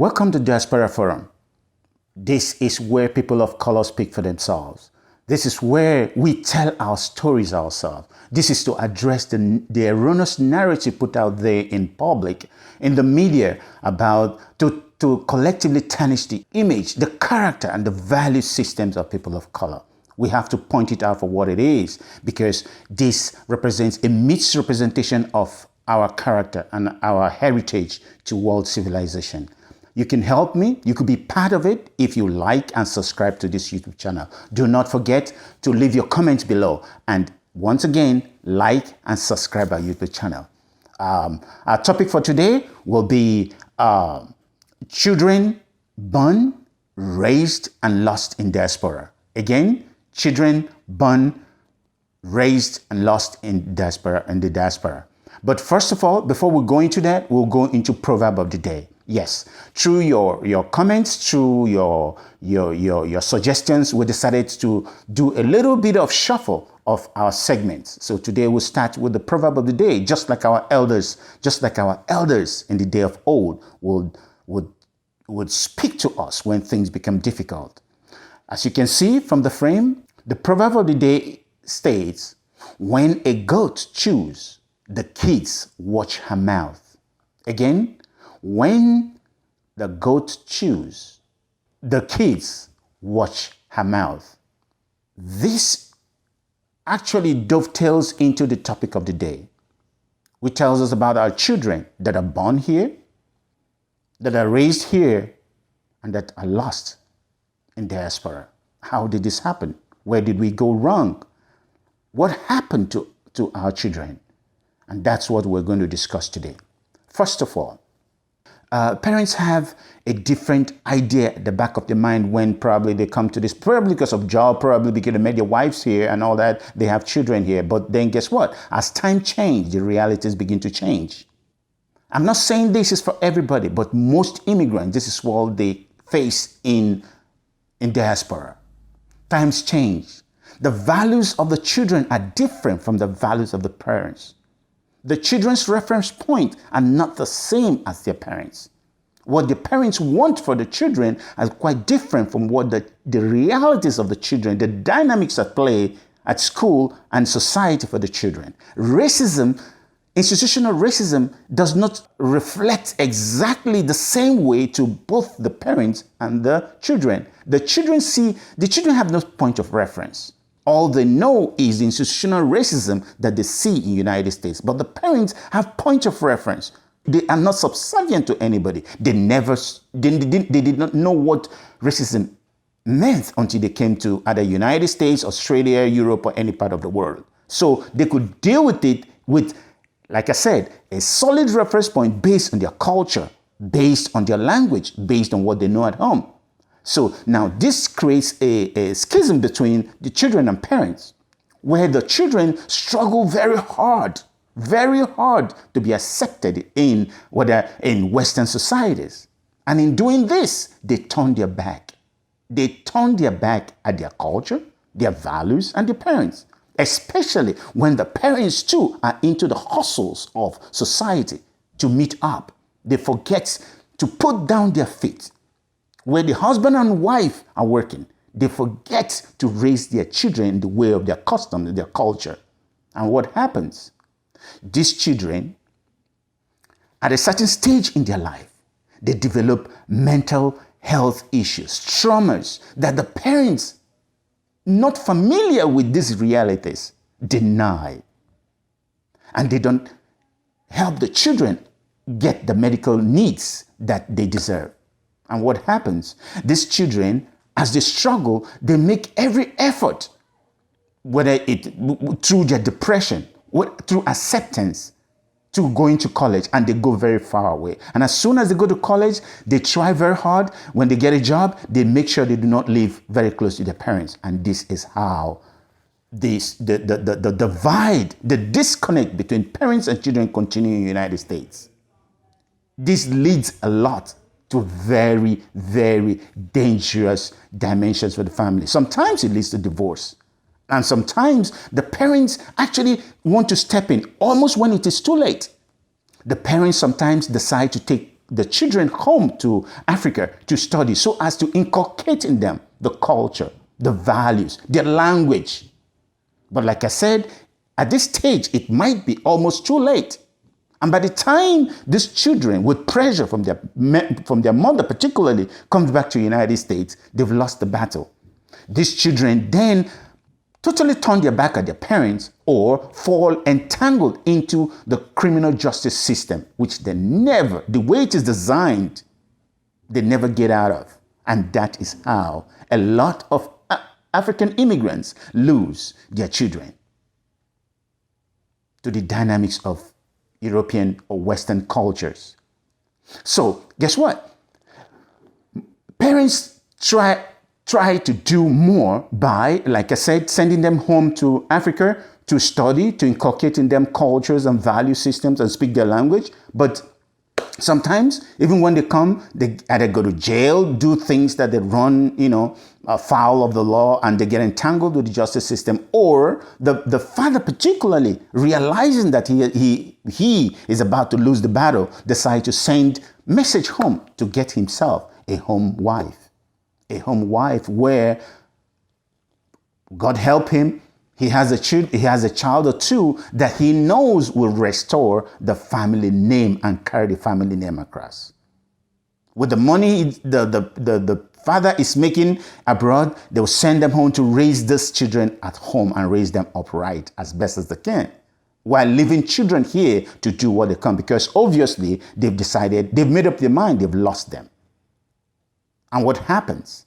Welcome to Diaspora Forum. This is where people of color speak for themselves. This is where we tell our stories ourselves. This is to address the erroneous narrative put out there in public, in the media, about to collectively tarnish the image, the character, and the value systems of people of color. We have to point it out for what it is, because this represents a misrepresentation of our character and our heritage to world civilization. You can help me. You could be part of it if you like and subscribe to this YouTube channel. Do not forget to leave your comments below. And once again, like and subscribe our YouTube channel. Our topic for today will be children born, raised, and lost in diaspora. Again, children born, raised, and lost in the diaspora. But first of all, before we go into that, we'll go into proverb of the day. Yes, through your comments, through your suggestions, we decided to do a little bit of shuffle of our segments. So today we'll start with the proverb of the day, just like our elders in the day of old would speak to us when things become difficult. As you can see from the frame, the proverb of the day states, "When a goat chews, the kids watch her mouth." Again, when the goat chews, the kids watch her mouth. This actually dovetails into the topic of the day, which tells us about our children that are born here, that are raised here, and that are lost in diaspora. How did this happen? Where did we go wrong? What happened to our children? And that's what we're going to discuss today. First of all, parents have a different idea at the back of their mind when probably they come to this, probably because of job, probably because they met their wives here and all that, they have children here. But then guess what? As time changes, the realities begin to change. I'm not saying this is for everybody, but most immigrants, this is what they face in diaspora. Times change. The values of the children are different from the values of the parents. The children's reference point are not the same as their parents. What the parents want for the children are quite different from what the realities of the children, the dynamics at play at school and society for the children. Racism, institutional racism, does not reflect exactly the same way to both the parents and the children. The children have no point of reference. All they know is the institutional racism that they see in the United States. But the parents have point of reference. They are not subservient to anybody. They did not know what racism meant until they came to either United States, Australia, Europe, or any part of the world. So they could deal with it with, like I said, a solid reference point based on their culture, based on their language, based on what they know at home. So now this creates a schism between the children and parents, where the children struggle very hard to be accepted in Western societies. And in doing this, they turn their back. They turn their back at their culture, their values, and their parents, especially when the parents too are into the hustles of society to meet up. They forget to put down their feet. Where the husband and wife are working, they forget to raise their children in the way of their custom and their culture. And what happens? These children, at a certain stage in their life, they develop mental health issues, traumas that the parents, not familiar with these realities, deny. And they don't help the children get the medical needs that they deserve. And what happens? These children, as they struggle, they make every effort, whether through their depression, through acceptance, to going to college, and they go very far away. And as soon as they go to college, they try very hard. When they get a job, they make sure they do not live very close to their parents. And this is how the divide, the disconnect between parents and children continue in the United States. This leads a lot to very, very dangerous dimensions for the family. Sometimes it leads to divorce. And sometimes the parents actually want to step in almost when it is too late. The parents sometimes decide to take the children home to Africa to study so as to inculcate in them the culture, the values, their language. But like I said, at this stage, it might be almost too late. And by the time these children, with pressure from their mother particularly, comes back to the United States, they've lost the battle. These children then totally turn their back at their parents or fall entangled into the criminal justice system, which they never, the way it is designed, they never get out of. And that is how a lot of African immigrants lose their children to the dynamics of European or Western cultures. So guess what? Parents try to do more by, like I said, sending them home to Africa to study, to inculcate in them cultures and value systems and speak their language. But sometimes, even when they come, they either go to jail, do things that they run, afoul of the law, and they get entangled with the justice system. Or the father, particularly realizing that he is about to lose the battle, decides to send message home to get himself a home wife. A home wife where, God help him, he has a child or two that he knows will restore the family name and carry the family name across. With the money the father is making abroad, they will send them home to raise these children at home and raise them upright as best as they can, while leaving children here to do what they can, because obviously they've made up their mind, they've lost them. And what happens?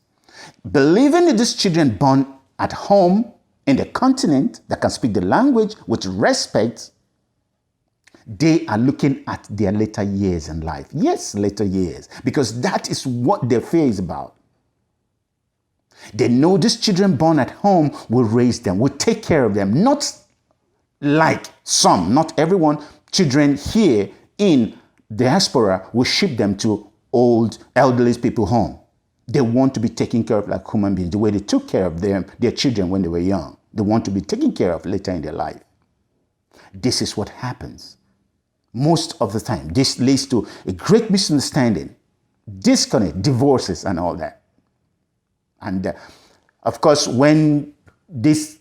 Believing that these children born at home in the continent that can speak the language with respect, they are looking at their later years in life. Yes, later years, because that is what their fear is about. They know these children born at home will raise them, will take care of them, not like some, not everyone, children here in diaspora will ship them to elderly people home. They want to be taken care of like human beings, the way they took care of their children when they were young. They want to be taken care of later in their life. This is what happens most of the time. This leads to a great misunderstanding, disconnect, divorces, and all that. And of course, when these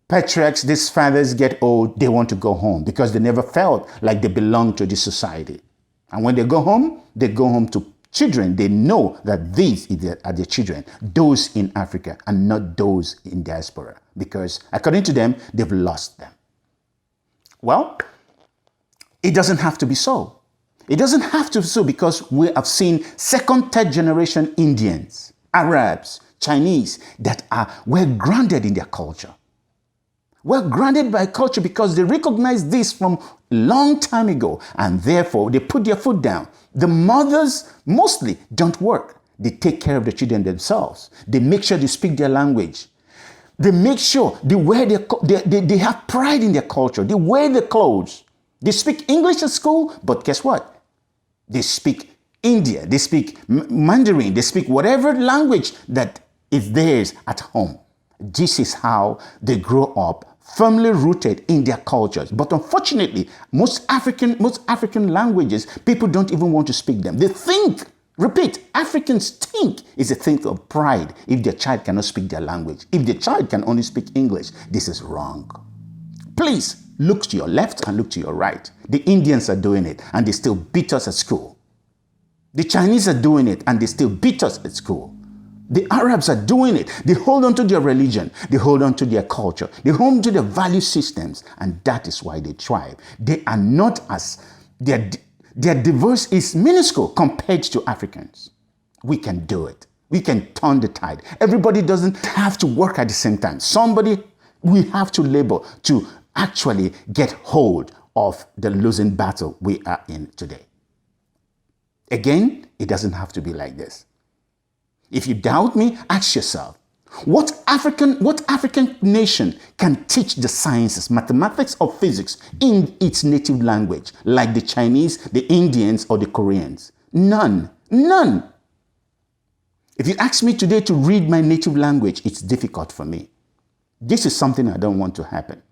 patriarchs, these fathers get old, they want to go home because they never felt like they belonged to this society. And when they go home to children. They know that these are their children, those in Africa and not those in diaspora, because according to them, they've lost them. Well, it doesn't have to be so. It doesn't have to be so, because we have seen second, third generation Indians, Arabs, Chinese that are well grounded in their culture. Well grounded by culture because they recognize this from a long time ago, and therefore they put their foot down. The mothers mostly don't work. They take care of the children themselves. They make sure they speak their language. They make sure they have pride in their culture. They wear their clothes. They speak English at school, but guess what? They speak India. They speak Mandarin. They speak whatever language that is theirs at home. This is how they grow up, firmly rooted in their cultures. But unfortunately, most African languages, people don't even want to speak them. They think, repeat, Africans think it's a thing of pride if their child cannot speak their language. If their child can only speak English, this is wrong. Please look to your left and look to your right. The Indians are doing it and they still beat us at school. The Chinese are doing it and they still beat us at school. The Arabs are doing it. They hold on to their religion. They hold on to their culture. They hold on to their value systems. And that is why they thrive. They are not their divorce is minuscule compared to Africans. We can do it. We can turn the tide. Everybody doesn't have to work at the same time. We have to labor to actually get hold of the losing battle we are in today. Again, it doesn't have to be like this. If you doubt me, ask yourself, what African nation can teach the sciences, mathematics, or physics in its native language, like the Chinese, the Indians, or the Koreans? None. None. If you ask me today to read my native language, it's difficult for me. This is something I don't want to happen.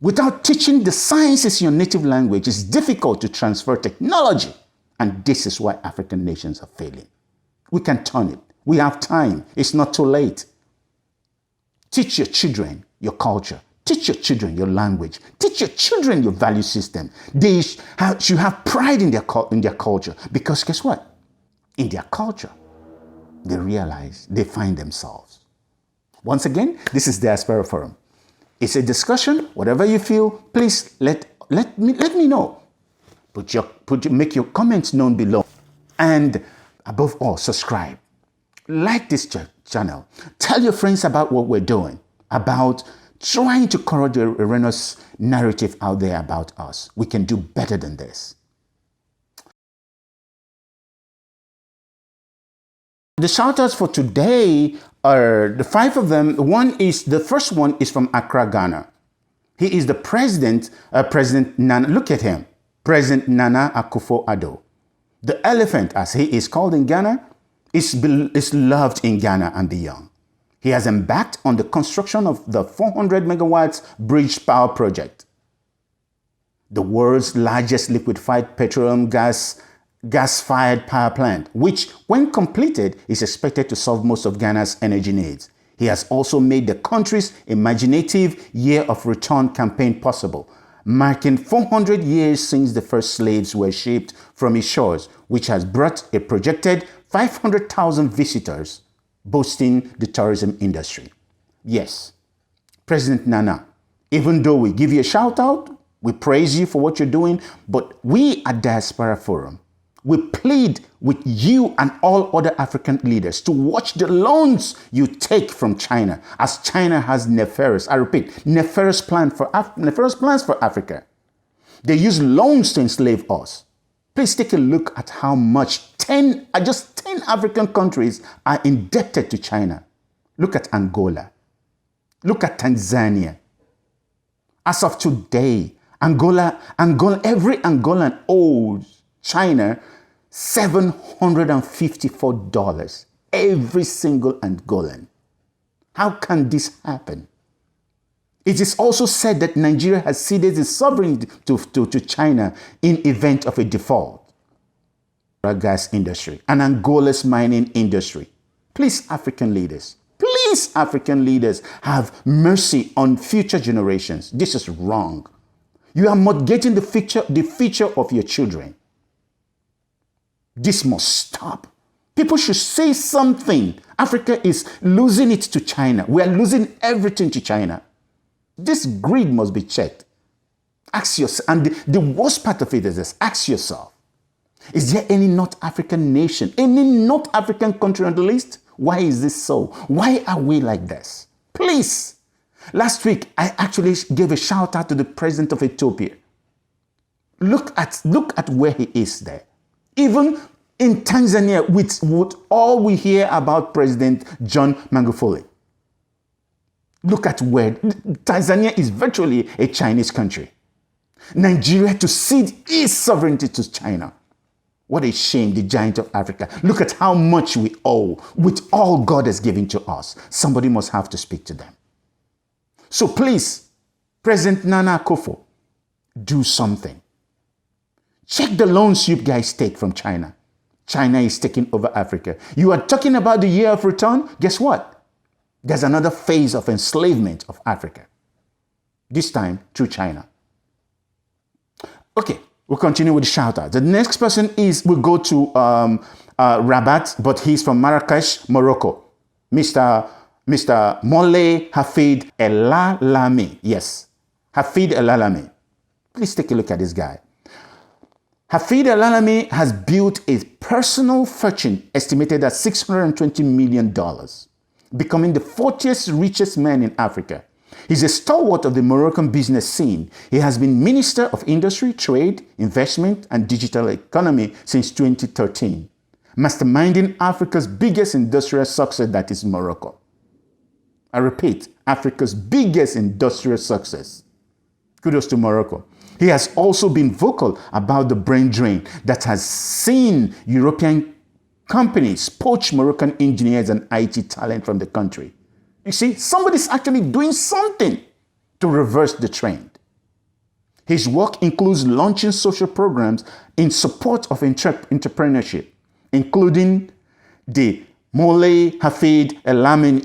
Without teaching the sciences in your native language, it's difficult to transfer technology. And this is why African nations are failing. We can turn it. We have time. It's not too late. Teach your children your culture. Teach your children your language. Teach your children your value system. They should have pride in their culture. Because guess what? In their culture, they realize they find themselves. Once again, this is Diaspora Forum. It's a discussion. Whatever you feel, please let me know. Make your comments known below. And above all, subscribe. Like this channel. Tell your friends about what we're doing, about trying to correct the erroneous narrative out there about us. We can do better than this. The shoutouts for today are the 5 of them. The first one is from Accra, Ghana. He is the president, President Nana. Look at him, President Nana Akufo-Addo. The elephant, as he is called in Ghana, is loved in Ghana and beyond. He has embarked on the construction of the 400 megawatts bridge power project, the world's largest liquefied petroleum gas-fired power plant, which, when completed, is expected to solve most of Ghana's energy needs. He has also made the country's imaginative Year of Return campaign possible, marking 400 years since the first slaves were shipped from its shores, which has brought a projected 500,000 visitors, boosting the tourism industry. Yes, President Nana, even though we give you a shout out, we praise you for what you're doing, but we at Diaspora Forum, we plead with you and all other African leaders to watch the loans you take from China, as China has nefarious plans for Africa. They use loans to enslave us. Please take a look at how much just 10 African countries are indebted to China. Look at Angola. Look at Tanzania. As of today, every Angolan owes China $754. Every single Angolan. How can this happen? It is also said that Nigeria has ceded its sovereignty to China in event of a default. Gas industry and Angola's mining industry. Please, African leaders, have mercy on future generations. This is wrong. You are mortgaging the future of your children. This must stop. People should say something. Africa is losing it to China. We are losing everything to China. This greed must be checked. Ask yourself, and the worst part of it is this, ask yourself, is there any North African nation, any North African country on the list? Why is this so? Why are we like this? Please. Last week, I actually gave a shout out to the president of Ethiopia. Look at where he is there. Even in Tanzania, with all we hear about President John Magufuli. Look at where Tanzania is virtually a Chinese country. Nigeria to cede its sovereignty to China. What a shame, the giant of Africa. Look at how much we owe with all God has given to us. Somebody must have to speak to them. So please, President Nana Akufo, do something. Check the loans you guys take from China. China is taking over Africa. You are talking about the year of return? Guess what? There's another phase of enslavement of Africa. This time through China. Okay. We'll continue with the shout out. The next person will go to Rabat, but he's from Marrakesh, Morocco. Mr. Mole Hafid Elalami. Yes, Hafid Elalami. Please take a look at this guy. Hafid Elalami has built a personal fortune estimated at $620 million, becoming the 40th richest man in Africa. He's a stalwart of the Moroccan business scene. He has been Minister of Industry, Trade, Investment, and Digital Economy since 2013, masterminding Africa's biggest industrial success, that is Morocco. I repeat, Africa's biggest industrial success. Kudos to Morocco. He has also been vocal about the brain drain that has seen European companies poach Moroccan engineers and IT talent from the country. You see, somebody's actually doing something to reverse the trend. His work includes launching social programs in support of entrepreneurship, including the Mole Hafid Elalami,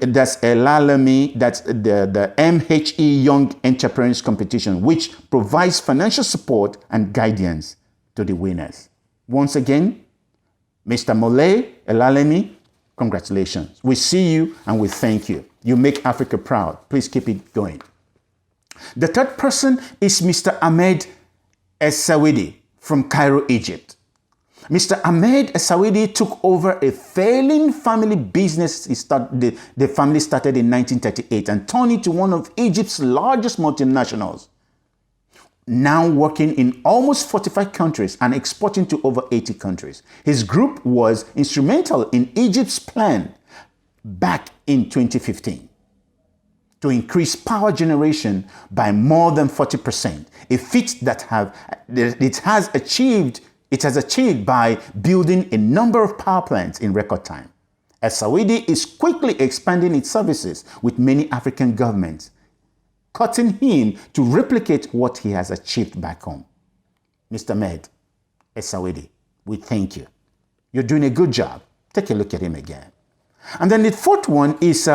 that's the MHE Young Entrepreneurs Competition, which provides financial support and guidance to the winners. Once again, Mr. Mole Elalami, congratulations. We see you and we thank you. You make Africa proud. Please keep it going. The third person is Mr. Ahmed Essawidi from Cairo, Egypt. Mr. Ahmed Essawidi took over a failing family business the family started in 1938 and turned it to one of Egypt's largest multinationals, now working in almost 45 countries and exporting to over 80 countries. His group was instrumental in Egypt's plan back in 2015 to increase power generation by more than 40%, a feat that it has achieved by building a number of power plants in record time. Essawidi is quickly expanding its services with many African governments, cutting him to replicate what he has achieved back home. Mr. Ahmed Essawidi, we thank you. You're doing a good job. Take a look at him again. And then the fourth one is,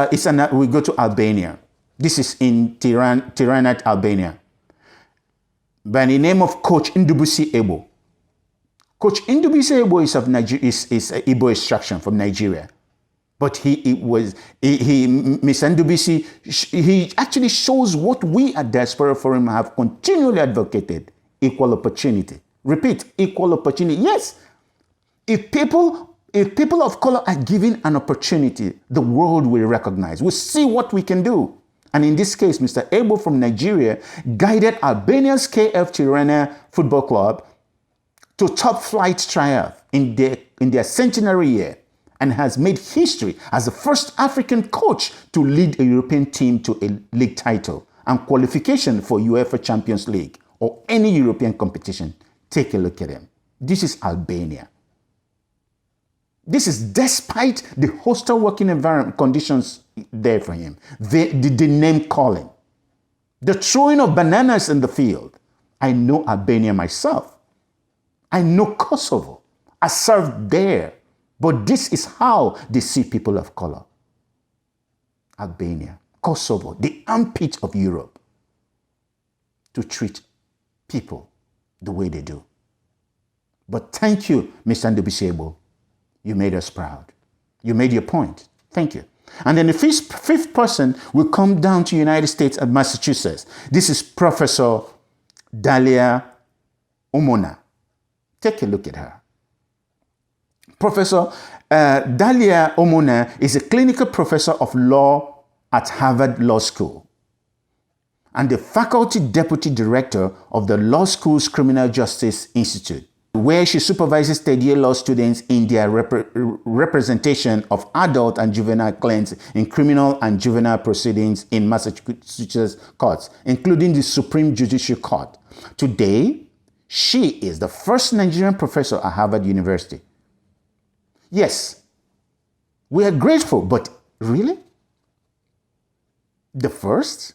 we go to Albania. This is in Tirana, Albania, by the name of Coach Ndubuisi Ebo. Coach Ndubuisi Ebo is of Igbo extraction from Nigeria. But Mr. Ndubuisi, he actually shows what we at Diaspora Forum have continually advocated: equal opportunity. Repeat, equal opportunity. Yes, if people of color are given an opportunity, the world will recognize. We'll see what we can do. And in this case, Mr. Ebo from Nigeria guided Albania's KF Tirana Football Club to top flight triumph in their centenary year, and has made history as the first African coach to lead a European team to a league title and qualification for UEFA Champions League or any European competition. Take a look at him. This is Albania. This is despite the hostile working environment conditions there for him, the name calling, the throwing of bananas in the field. I know Albania myself. I know Kosovo. I served there. But this is how they see people of color. Albania, Kosovo, the armpit of Europe, to treat people the way they do. But thank you, Mr. Ndubuisi Ebo. You made us proud. You made your point. Thank you. And then the fifth person will come down to United States and Massachusetts. This is Professor Dalia Omona. Take a look at her. Professor Dalia Omona is a clinical professor of law at Harvard Law School and the faculty deputy director of the law school's Criminal Justice Institute, where she supervises third-year law students in their representation of adult and juvenile claims in criminal and juvenile proceedings in Massachusetts courts, including the Supreme Judicial Court. Today, she is the first Nigerian professor at Harvard University. Yes, we are grateful, but really? The first?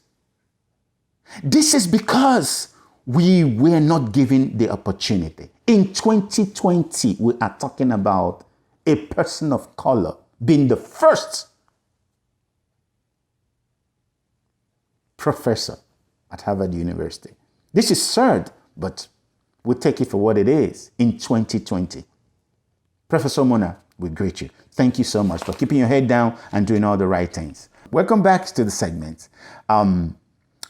This is because we were not given the opportunity. In 2020, we are talking about a person of color being the first professor at Harvard University. This is sad, but we'll take it for what it is in 2020. Professor Mona, we greet you. Thank you so much for keeping your head down and doing all the right things. Welcome back to the segment.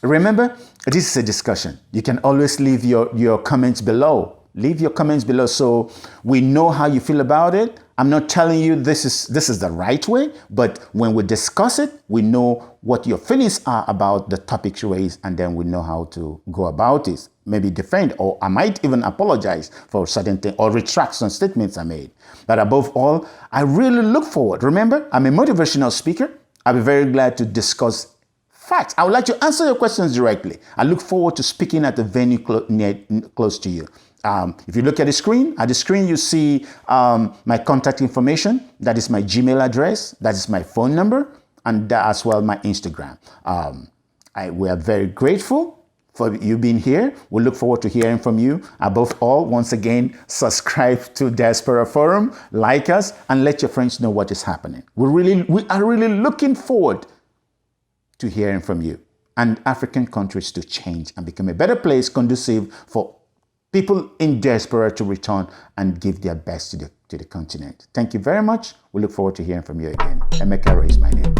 Remember, this is a discussion. You can always leave your comments below. Leave your comments below so we know how you feel about it. I'm not telling you this is the right way, but when we discuss it, we know what your feelings are about the topics raised, and then we know how to go about it. Maybe defend, or I might even apologize for certain things or retract some statements I made. But above all, I really look forward. Remember, I'm a motivational speaker. I'll be very glad to discuss facts. I would like to answer your questions directly. I look forward to speaking at the venue close to you. If you look at the screen you see my contact information. That is my Gmail address. That is my phone number, and that as well my Instagram. We are very grateful for you being here. We look forward to hearing from you. Above all, once again, subscribe to Diaspora Forum, like us, and let your friends know what is happening. We are really looking forward to hearing from you and African countries to change and become a better place conducive for people in diaspora to return and give their best to the continent. Thank you very much. We look forward to hearing from you again. Emeka Ray is my name.